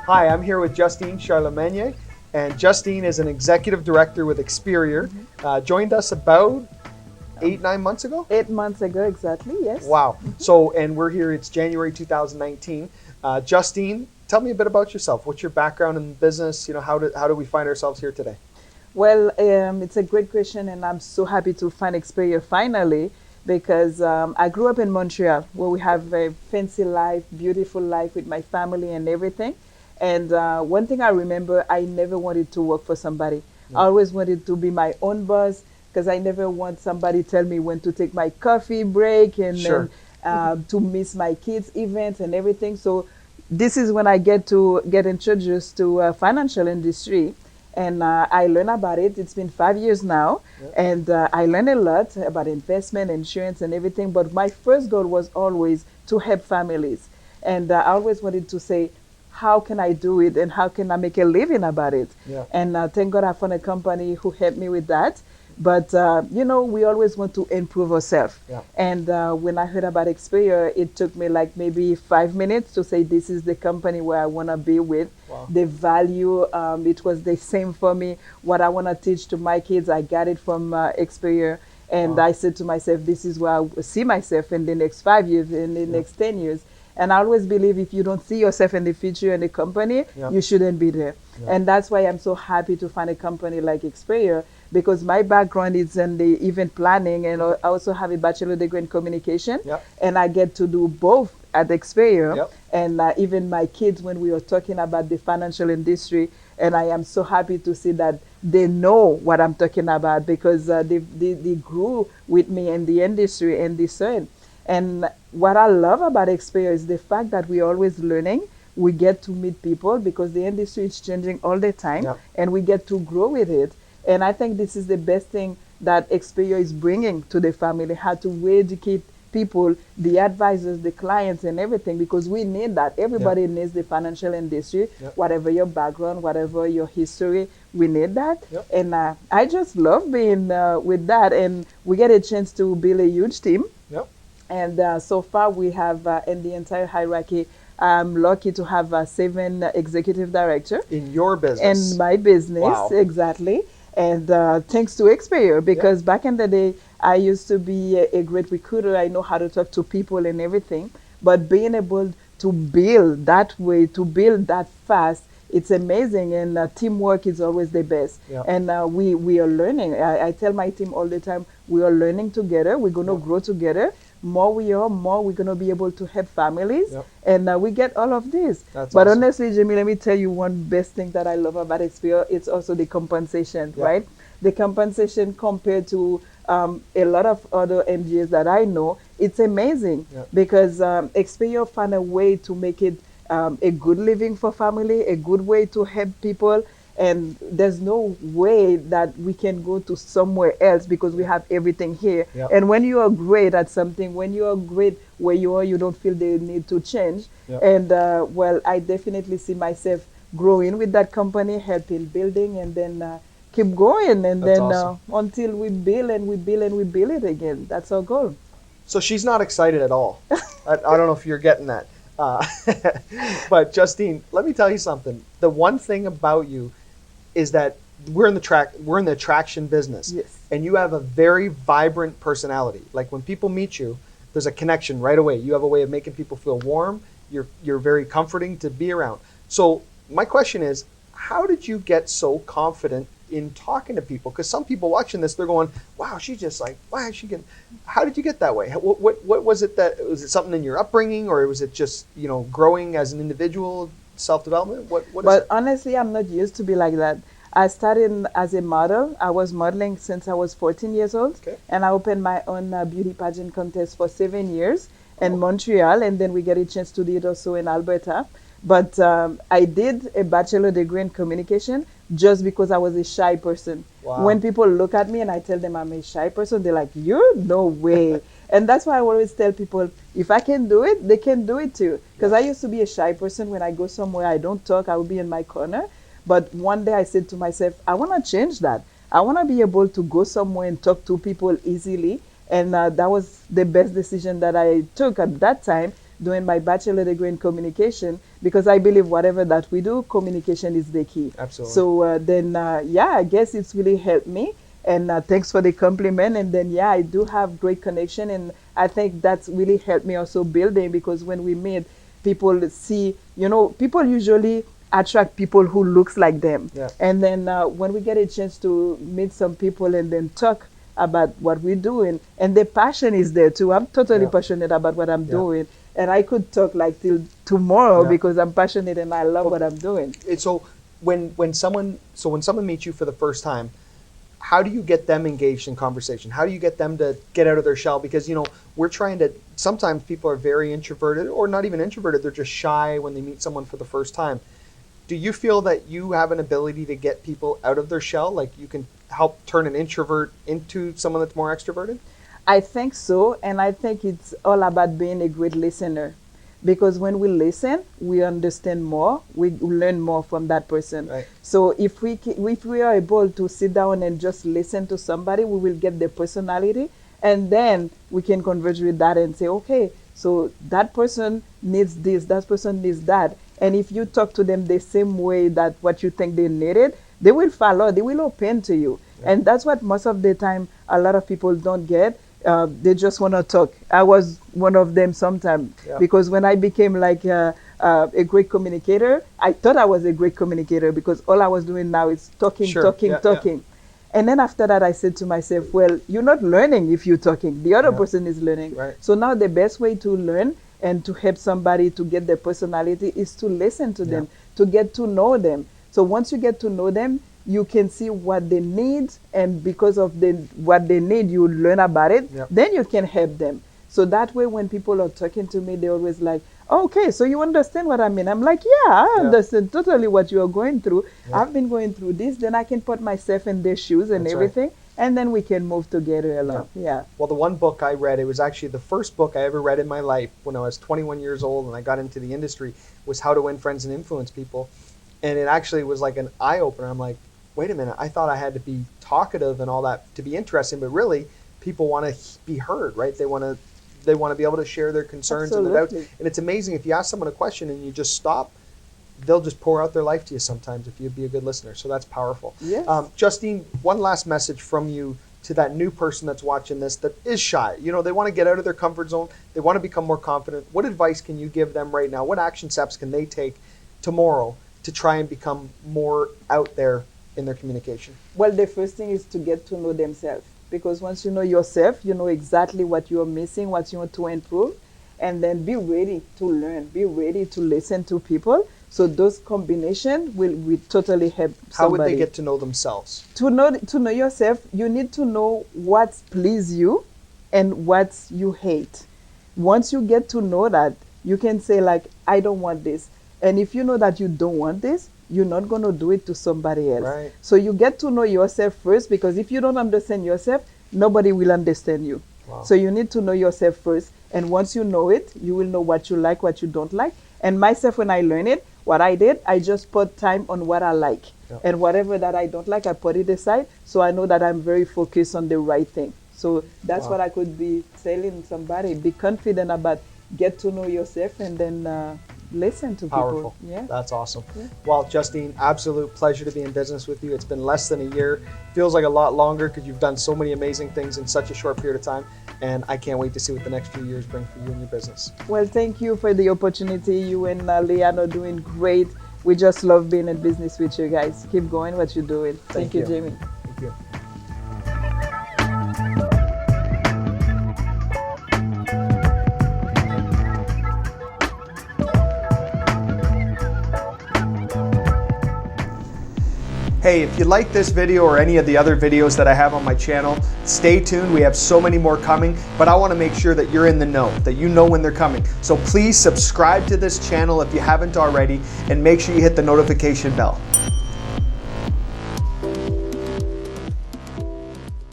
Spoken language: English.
Hi, I'm here with Justine Charlemagne, and Justine is an executive director with Experior. Joined us about Um, 8, 9 months ago. 8 months ago, exactly, yes. Wow. So, and we're here, it's January 2019. Justine, tell me a bit about yourself. What's your background in business? How do we find ourselves here today? Well, it's a great question, and I'm so happy to find Experior finally because I grew up in Montreal where we have a fancy life, beautiful life with my family and everything. And one thing I remember, I never wanted to work for somebody. I Yeah. always wanted to be my own boss because I never want somebody tell me when to take my coffee break and Sure. then to miss my kids' events and everything. So this is when I get introduced to financial industry, and I learn about it. It's been 5 years now, Yeah. and I learned a lot about investment, insurance, and everything. But my first goal was always to help families, and I always wanted to say, how can I do it, and how can I make a living about it? Yeah. And thank God I found a company who helped me with that. But we always want to improve ourselves. Yeah. And when I heard about Experior, it took me like maybe 5 minutes to say this is the company where I want to be with. Wow. The value, it was the same for me. What I want to teach to my kids, I got it from Experior. And Wow. I said to myself, this is where I see myself in the next 5 years, in the Yeah. next 10 years. And I always believe if you don't see yourself in the future in the company, Yeah. you shouldn't be there. Yeah. And that's why I'm so happy to find a company like Experior because my background is in the event planning, and I also have a bachelor degree in communication, Yeah. and I get to do both at Experior. Yep. And even my kids, when we were talking about the financial industry, and I am so happy to see that they know what I'm talking about because they grew with me in the industry and discern. And what I love about Experior is the fact that we're always learning. We get to meet people because the industry is changing all the time, Yeah. and we get to grow with it. And I think this is the best thing that Experior is bringing to the family, how to educate people, the advisors, the clients, and everything, because we need that. Yeah. Everybody needs the financial industry, Yeah. whatever your background, whatever your history, we need that. Yep. And I just love being with that. And we get a chance to build a huge team. Yep. And so far, we have in the entire hierarchy, I'm lucky to have 7 executive director In your in business. my business, Wow. exactly. And thanks to Experior, Yep. because back in the day, I used to be a great recruiter. I know how to talk to people and everything. But being able to build that way, to build that fast, it's amazing. And teamwork is always the best. Yep. And we are learning. I tell my team all the time, we are learning together. We're going to Yep. grow together. More we are, more we're going to be able to help families. Yep. And we get all of this. That's But awesome. honestly, Jimmy, let me tell you one best thing that I love about Experior. It's also the compensation, Yep. right? The compensation compared to a lot of other MGAs that I know, it's amazing Yep. because Experior found a way to make it a good living for family, a good way to help people. And there's no way that we can go to somewhere else because we have everything here. Yep. And when you are great at something, when you are great where you are, you don't feel the need to change. Yep. And well, I definitely see myself growing with that company, helping building, and then keep going, and That's then awesome. until we build and we build and we build it again. That's our goal. So she's not excited at all. I don't know if you're getting that. Uh, but Justine, let me tell you something. The one thing about you is that we're in the attraction business, Yes. and you have a very vibrant personality. Like when people meet you, there's a connection right away. You have a way of making people feel warm. You're very comforting to be around. So my question is, how did you get so confident in talking to people? Because some people watching this, they're going, "Wow, she's just like, wow, she can." How did you get that way? What was it that was it something in your upbringing, or was it just growing as an individual, self development? What is But it? honestly, I'm not used to be like that. I started as a model. I was modeling since I was 14 years old, Okay. and I opened my own beauty pageant contest for 7 years Oh. in Montreal, and then we get a chance to do it also in Alberta. But I did a bachelor degree in communication just because I was a shy person. Wow. When people look at me and I tell them I'm a shy person, they're like, "You? No way." And that's why I always tell people, if I can do it, they can do it too. Because I used to be a shy person. When I go somewhere, I don't talk. I will be in my corner. But one day I said to myself, I want to change that. I want to be able to go somewhere and talk to people easily. And that was the best decision that I took at that time doing my bachelor degree in communication, because I believe whatever that we do, communication is the key. Absolutely. So yeah, I guess it's really helped me. And thanks for the compliment. And then, yeah, I do have great connection. And I think that's really helped me also building, because when we meet, people see, people usually attract people who looks like them. Yeah. And then when we get a chance to meet some people and then talk about what we're doing, and the passion is there too. I'm totally passionate about what I'm doing. And I could talk like till tomorrow because I'm passionate and I love what I'm doing. So when someone meets you for the first time, how do you get them engaged in conversation? How do you get them to get out of their shell? Because, we're trying to, sometimes people are very introverted, or not even introverted, they're just shy when they meet someone for the first time. Do you feel that you have an ability to get people out of their shell? Like you can help turn an introvert into someone that's more extroverted? I think so. And I think it's all about being a great listener. Because when we listen, we understand more, we learn more from that person. Right. So if we are able to sit down and just listen to somebody, we will get their personality, and then we can converge with that and say, okay, so that person needs this, that person needs that. And if you talk to them the same way that what you think they needed, they will follow, they will open to you. Yeah. And that's what most of the time a lot of people don't get. They just want to talk. I was one of them sometimes because when I became like a great communicator, I thought I was a great communicator because all I was doing now is talking. And then after that, I said to myself, well, you're not learning if you're talking. The other person is learning. Right. So now the best way to learn and to help somebody to get their personality is to listen to them, to get to know them. So once you get to know them, you can see what they need, and because of what they need, you learn about it. Then you can help them. So that way, when people are talking to me, they're always like, oh, okay, so you understand what I mean? I'm like, yeah, I understand totally what you are going through. I've been going through this. Then I can put myself in their shoes and everything, and then we can move together along. Well, the one book I read, it was actually the first book I ever read in my life when I was 21 years old and I got into the industry, was How to Win Friends and Influence People. And it actually was like an eye-opener. I'm like, wait a minute, I thought I had to be talkative and all that to be interesting, but really people want to be heard, right? They want to be able to share their concerns and their doubts. And it's amazing, if you ask someone a question and you just stop, they'll just pour out their life to you sometimes if you be a good listener. So that's powerful. Yes. Justine, one last message from you to that new person that's watching this that is shy. They want to get out of their comfort zone. They want to become more confident. What advice can you give them right now? What action steps can they take tomorrow to try and become more out there in their communication? Well, the first thing is to get to know themselves, because once you know yourself, you know exactly what you're missing, what you want to improve, and then be ready to learn, be ready to listen to people. So those combinations will totally help somebody. How would they get to know themselves? To know yourself, you need to know what pleases you and what you hate. Once you get to know that, you can say like, I don't want this. And if you know that you don't want this, you're not going to do it to somebody else. Right. So you get to know yourself first, because if you don't understand yourself, nobody will understand you. Wow. So you need to know yourself first. And once you know it, you will know what you like, what you don't like. And myself, when I learned it, what I did, I just put time on what I like. And whatever that I don't like, I put it aside. So I know that I'm very focused on the right thing. So that's what I could be telling somebody. Be confident about, get to know yourself, and then listen to Powerful. People. Yeah. That's awesome. Yeah. Well, Justine, absolute pleasure to be in business with you. It's been less than a year. Feels like a lot longer because you've done so many amazing things in such a short period of time. And I can't wait to see what the next few years bring for you and your business. Well, thank you for the opportunity. You and Leanne are doing great. We just love being in business with you guys. Keep going what you're doing. Thank you, Jamie. Thank you. Hey, if you like this video or any of the other videos that I have on my channel, stay tuned. We have so many more coming, but I want to make sure that you're in the know, that you know when they're coming. So please subscribe to this channel if you haven't already, and make sure you hit the notification bell.